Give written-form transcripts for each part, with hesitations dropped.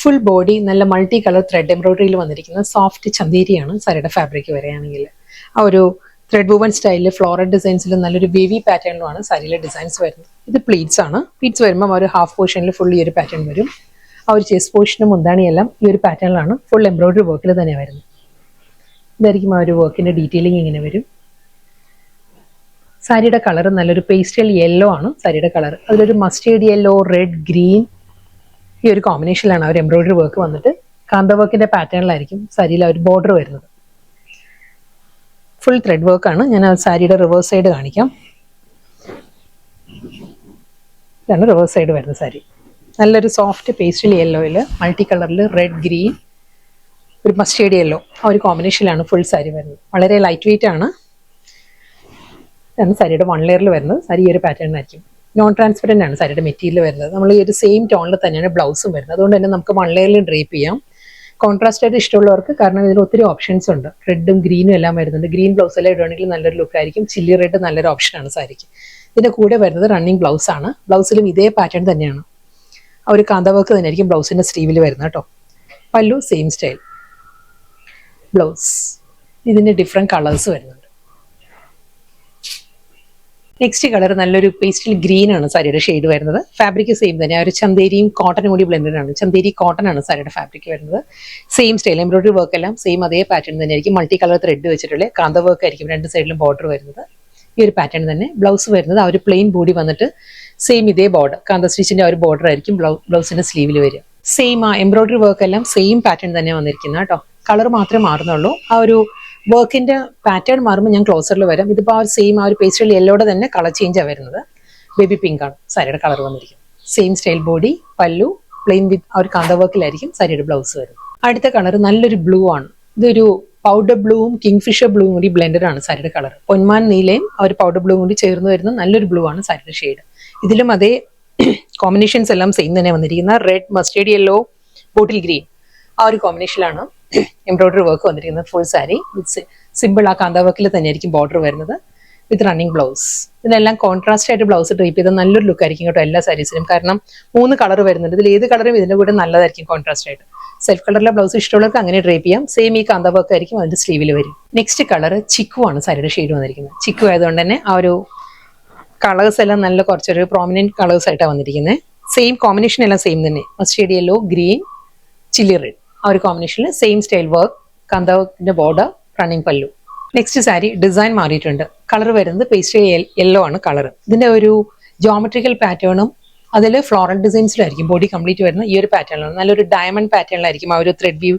Full body നല്ല multi colour thread എംബ്രോയിഡറിയിൽ വന്നിരിക്കുന്ന soft ചന്തേരിയാണ് സാരിയുടെ ഫാബ്രിക് വരികയാണെങ്കിൽ. ആ ഒരു ത്രെഡ് വുവൻ സ്റ്റൈലിൽ ഫ്ലോറൽ ഡിസൈൻസിൽ നല്ലൊരു വേവി പാറ്റേണിലുമാണ് സാരിയിലെ ഡിസൈൻസ് വരുന്നത്. ഇത് പ്ലീറ്റ്സ് ആണ്. പ്ലീറ്റ്സ് വരുമ്പോൾ ഒരു ഹാഫ് പോർഷനിൽ ഫുൾ ഈ ഒരു പാറ്റേൺ വരും. ആ ഒരു ചെസ്റ്റ് പോർഷനും മുന്താണിയെല്ലാം ഈ ഒരു പാറ്റേണിലാണ് ഫുൾ എംബ്രോയിഡറി വർക്കിൽ തന്നെ വരുന്നത്. ഇതായിരിക്കും ആ ഒരു വർക്കിന്റെ ഡീറ്റെയിലിംഗ് ഇങ്ങനെ വരും. സാരിയുടെ കളർ നല്ലൊരു പേസ്റ്റൽ യെല്ലോ ആണ് സാരിയുടെ കളർ. അതിലൊരു മസ്റ്റേർഡ് യെല്ലോ, റെഡ്, ഗ്രീൻ ഈ ഒരു കോമ്പിനേഷനിലാണ് ആ ഒരു എംബ്രോയിഡറി വർക്ക് വന്നിട്ട് കാന്ത വർക്കിന്റെ പാറ്റേണിലായിരിക്കും സാരിയിൽ ആ ഒരു ബോർഡർ വരുന്നത്. ഫുൾ ത്രെഡ് വർക്കാണ്. ഞാൻ ആ സാരിയുടെ റിവേഴ്സ് സൈഡ് കാണിക്കാം. ഇതാണ് റിവേഴ്സ് സൈഡ് വരുന്ന സാരി. നല്ലൊരു സോഫ്റ്റ് പേസ്റ്റൽ യെല്ലോയിൽ മൾട്ടി കളറിൽ റെഡ്, ഗ്രീൻ, ഒരു മസ്റ്റേർഡ് യെല്ലോ ആ ഒരു കോമ്പിനേഷനിലാണ് ഫുൾ സാരി വരുന്നത്. വളരെ ലൈറ്റ് വെയിറ്റ് ആണ്. ഇതാണ് സാരിയുടെ വൺ ലെയറിൽ വരുന്നത്. സാരി ഈ ഒരു പാറ്റേണിലായിരിക്കും. നോൺ ട്രാൻസ്പെറൻ്റ് ആണ് സാരിയുടെ മെറ്റീരിയൽ വരുന്നത്. നമ്മൾ ഈ ഒരു സെയിം ടോണിൽ തന്നെയാണ് ബ്ലൗസും വരുന്നത്. അതുകൊണ്ട് തന്നെ നമുക്ക് വൺ ലെയറിൽ ഡ്രേപ്പ് ചെയ്യാം. കോൺട്രാസ്റ്റ് ആയിട്ട് ഇഷ്ടമുള്ളവർക്ക്, കാരണം ഇതിൽ ഒത്തിരി ഓപ്ഷൻസ് ഉണ്ട്. റെഡും ഗ്രീനും എല്ലാം വരുന്നുണ്ട്. ഗ്രീൻ ബ്ലൗസ് എല്ലാം ഇടുകയാണെങ്കിൽ നല്ലൊരു ലുക്ക് ആയിരിക്കും. ചില്ലി റെഡ് നല്ലൊരു ഓപ്ഷനാണ് സാരിക്ക്. ഇതിന്റെ കൂടെ വരുന്നത് റണ്ണിങ് ബ്ലൗസ് ആണ്. ബ്ലൗസിലും ഇതേ പാറ്റേൺ തന്നെയാണ്. ആ ഒരു കാന്ത വർക്ക് തന്നെ ആയിരിക്കും ബ്ലൗസിന്റെ സ്ലീവിൽ വരുന്നത് കേട്ടോ. പല്ലു സെയിം സ്റ്റൈൽ. ബ്ലൗസ് ഇതിന്റെ ഡിഫറെന്റ് കളേഴ്സ് വരുന്നുണ്ട്. നെക്സ്റ്റ് കളർ നല്ലൊരു പേസ്റ്റൽ ഗ്രീൻ ആണ് സാരിയുടെ ഷെയ്ഡ് വരുന്നത്. ഫാബ്രിക് സെയിം തന്നെ. ആ ഒരു ചന്തേരിയും കോട്ടനും കൂടി ബ്ലെൻഡഡ് ആണ്. ചന്തേരി കോട്ടൺ ആണ് സാരിയുടെ ഫാബ്രിക് വരുന്നത്. സെയിം സ്റ്റൈൽ എംബ്രോയിഡറി വർക്ക് എല്ലാം സെയിം അതേ പാറ്റേൺ തന്നെ ആയിരിക്കും. മൾട്ടി കളർ ത്രെഡ് വെച്ചിട്ടുള്ള കാന്ത വർക്ക് ആയിരിക്കും രണ്ട് സൈഡിലും ബോർഡർ വരുന്നത്. ഈ ഒരു പാറ്റേൺ തന്നെ. ബ്ലൗസ് വരുന്നത് ആ ഒരു പ്ലെയിൻ ബോഡി വന്നിട്ട് സെയിം ഇതേ ബോർഡർ കാന്ത സ്റ്റിച്ചിന്റെ ആ ഒരു ബോർഡർ ആയിരിക്കും ബ്ലൗസിന്റെ സ്ലീവിൽ വരിക. സെയിം ആ എംബ്രോയിഡറി വർക്ക് എല്ലാം സെയിം പാറ്റേൺ തന്നെ വന്നിരിക്കുന്നത് കേട്ടോ. കളർ മാത്രമേ മാറുന്നുള്ളൂ. ആ ഒരു വർക്കിന്റെ പാറ്റേൺ മാറുമ്പോൾ ഞാൻ ക്ലോസറിൽ വരാം. ഇതിപ്പോൾ ആ ഒരു സെയിം ആ ഒരു പേസ്റ്റൽ യെല്ലോടെ തന്നെ കളർ ചേഞ്ചാണ് വരുന്നത്. ബേബി പിങ്ക് ആണ് സാരിയുടെ കളർ വന്നിരിക്കുന്നത്. സെയിം സ്റ്റൈൽ ബോഡി, പല്ലു പ്ലെയിൻ വിത്ത് ആ ഒരു കാന്ത വർക്കിലായിരിക്കും സാരിയുടെ ബ്ലൗസ് വരുന്നത്. അടുത്ത കളർ നല്ലൊരു ബ്ലൂ ആണ്. ഇതൊരു പൗഡർ ബ്ലൂവും കിങ്ഫിഷർ ബ്ലൂവും കൂടി ബ്ലെൻഡഡ് ആണ് സാരിയുടെ കളർ. പൊന്മാൻ നീലയും ആ ഒരു പൗഡർ ബ്ലൂവും കൂടി ചേർന്ന് വരുന്ന നല്ലൊരു ബ്ലൂ ആണ് സാരിയുടെ ഷെയ്ഡ്. ഇതിലും അതേ കോമ്പിനേഷൻസ് എല്ലാം സെയിം തന്നെ വന്നിരിക്കുന്ന red, mustard yellow, bottle green ആ ഒരു കോമ്പിനേഷനിലാണ് എംബ്രോയിഡറി വർക്ക് വന്നിരിക്കുന്നത്. ഫുൾ സാരി വിത്ത് സിമ്പിൾ ആ കാന്ത വർക്കിൽ തന്നെയായിരിക്കും ബോർഡർ വരുന്നത് വിത്ത് റണ്ണിങ് ബ്ലൗസ്. ഇതിനെല്ലാം കോൺട്രാസ്റ്റ് ആയിട്ട് ബ്ലൗസ് ഡ്രേപ്പ് ചെയ്ത് നല്ലൊരു ലുക്ക് ആയിരിക്കും കേട്ടോ എല്ലാ സാരീസിനും. കാരണം 3 കളർ വരുന്നുണ്ട്. ഇതിൽ ഏത് കളറും ഇതിന്റെ കൂടെ നല്ലതായിരിക്കും കോൺട്രാസ്റ്റ് ആയിട്ട്. സെൽഫ് കളറിലെ ബ്ലൗസ് ഇഷ്ടമുള്ളവർക്ക് അങ്ങനെ ഡ്രേപ്പ് ചെയ്യാം. സെയിം ഈ കാന്ത വർക്ക് ആയിരിക്കും അതിന്റെ സ്ലീവിൽ വരും. നെക്സ്റ്റ് കളർ ചിക്കു ആണ് സാരിയുടെ ഷെയ്ഡ് വന്നിരിക്കുന്നത്. ചിക്കു ആയതുകൊണ്ട് തന്നെ ആ ഒരു കളേഴ്സ് എല്ലാം നല്ല കുറച്ചൊരു പ്രോമിനന്റ് കളേഴ്സ് ആയിട്ടാണ് വന്നിരിക്കുന്നത്. സെയിം കോമ്പിനേഷൻ എല്ലാം സെയിം തന്നെ. Mustard yellow, green, chilli red ആ ഒരു കോമ്പിനേഷനിൽ സെയിം സ്റ്റൈൽ വർക്ക്, കാന്തത്തിന്റെ border, running pallu. Next sari design മാറിയിട്ടുണ്ട്. കളർ വരുന്നത് പേസ്റ്റൽ യെല്ലോ ആണ് കളർ. ഇതിന്റെ ഒരു ജോമെട്രിക്കൽ പാറ്റേണും അതിൽ ഫ്ലോറൽ ഡിസൈൻസിലായിരിക്കും ബോഡി കംപ്ലീറ്റ് വരുന്നത്. ഈ ഒരു പാറ്റേണിലാണ് നല്ലൊരു ഡയമണ്ട് പാറ്റേണിലായിരിക്കും ആ ഒരു ത്രെഡ് വ്യൂ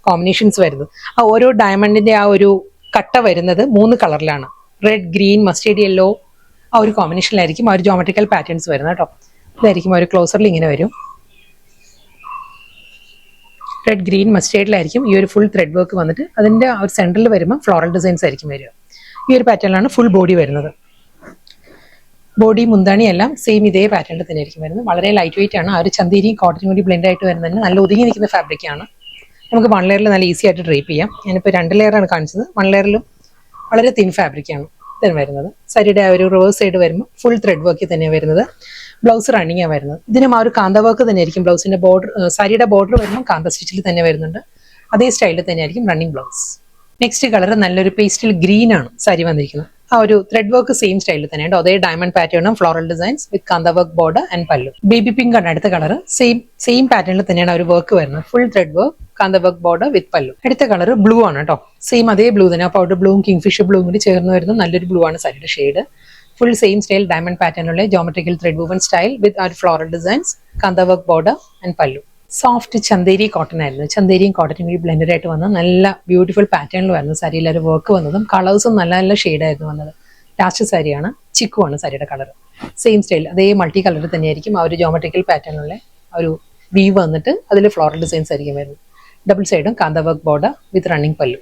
കോമ്പിനേഷൻസ് വരുന്നത്. ആ ഓരോ ഡയമണ്ടിന്റെ ആ ഒരു കട്ട വരുന്നത് 3 കളറിലാണ്. റെഡ്, ഗ്രീൻ, മസ്റ്റേർഡ് യെല്ലോ ആ ഒരു കോമ്പിനേഷനിലായിരിക്കും ആ ഒരു ജോമെട്രിക്കൽ പാറ്റേൺസ് വരുന്നത് കേട്ടോ. ഇതായിരിക്കും ആ ഒരു ക്ലോസറിൽ ഇങ്ങനെ വരും. റെഡ്, ഗ്രീൻ, മസ്റ്റേർഡിലായിരിക്കും ഈ ഒരു ഫുൾ ത്രെഡ് വർക്ക് വന്നിട്ട് അതിന്റെ ആ ഒരു സെന്ററിൽ വരുമ്പോൾ ഫ്ലോറൽ ഡിസൈൻസ് ആയിരിക്കും വരിക. ഈ ഒരു പാറ്റേണിലാണ് ഫുൾ ബോഡി വരുന്നത്. ബോഡി, മുന്താണി എല്ലാം സെയിം ഇതേ പാറ്റേണിൽ തന്നെ ആയിരിക്കും വരുന്നത്. വളരെ ലൈറ്റ് വെയിറ്റ് ആണ്. ആ ഒരു ചന്തേരിയും കോട്ടനും കൂടി ബ്ലെൻഡ് ആയിട്ട് വരുന്നത് നല്ല ഒതുങ്ങി നിൽക്കുന്ന ഫാബ്രിക് ആണ്. നമുക്ക് 1 ലെയറിൽ നല്ല ഈസി ആയിട്ട് ഡ്രേപ്പ് ചെയ്യാം. ഞാനിപ്പോൾ 2 ലെയറാണ് കാണിച്ചത്. 1 ലെയറിലും വളരെ തിൻ ഫാബ്രിക് ആണ് ഇതിന് വരുന്നത്. സാരിയുടെ ആ ഒരു റിവേഴ്സ് സൈഡ് വരുമ്പോൾ ഫുൾ ത്രെഡ് വർക്ക് തന്നെയാണ് വരുന്നത്. ബ്ലൗസ് റണ്ണിങ് ആണ് വരുന്നത്. ഇതിനും ആ ഒരു കാന്ത വർക്ക് തന്നെയായിരിക്കും. ബ്ലൗസിന്റെ ബോർഡർ, സാരിയുടെ ബോർഡർ വരുമ്പോൾ കാന്ത സ്റ്റിച്ചിൽ തന്നെ വരുന്നുണ്ട്. അതേ സ്റ്റൈലിൽ തന്നെയായിരിക്കും റണ്ണിങ് ബ്ലൗസ്. നെക്സ്റ്റ് കളർ നല്ലൊരു പേസ്റ്റൽ ഗ്രീൻ ആണ് സാരി വന്നിരിക്കുന്നത്. ആ ഒരു ത്രെഡ് വർക്ക് സെയിം സ്റ്റൈലിൽ തന്നെയുണ്ട്. അതേ ഡയമണ്ട് പാറ്റേണും floral designs with kantha work border and പല്ലു. ബേബി പിങ്ക് ആണ് അടുത്ത കളർ. സെയിം പാറ്റേണിൽ തന്നെയാണ് ആ ഒരു വർക്ക് വരുന്നത്. ഫുൾ ത്രെഡ് വർക്ക്, കാന്ത വർക്ക് ബോർഡർ വിത്ത് പല്ലു. അടുത്ത കളർ ബ്ലൂ ആണ് കേട്ടോ. സെയിം അതേ ബ്ലൂ തന്നെ. ആ പൗഡർ ബ്ലൂവും കിങ്ഫിഷർ ബ്ലൂവും കൂടി ചേർന്ന് വരുന്ന നല്ലൊരു ബ്ലൂ ആണ് സാരിയുടെ shade. Full same style diamond പാറ്റേണുള്ള geometrical thread woven style with ആ floral designs, kantha work border and pallu. Soft Chanderi cotton ആയിരുന്നു. ചന്തേരിയും കോട്ടനും കൂടി ബ്ലെൻഡഡ് ആയിട്ട് വന്ന നല്ല ബ്യൂട്ടിഫുൾ പാറ്റേണിൽ വരുന്ന സാരിയിൽ ഒരു വർക്ക് വന്നതും കളേഴ്സും നല്ല നല്ല ഷെയ്ഡായിരുന്നു വന്നത്. ലാസ്റ്റ് സാരിയാണ്. ചിക്കു ആണ് സാരിയുടെ കളർ. സെയിം സ്റ്റൈൽ അതേ മൾട്ടി കളർ തന്നെയായിരിക്കും. ആ ഒരു ജോമെട്രിക്കൽ പാറ്റേണുള്ള ഒരു വീവ് വന്നിട്ട് അതിൽ ഫ്ലോറൽ ഡിസൈൻസ് ആയിരിക്കും വരുന്നത്. ഡബിൾ സൈഡും കാന്ത വർക്ക് ബോർഡർ വിത്ത് റണ്ണിങ് പല്ലു.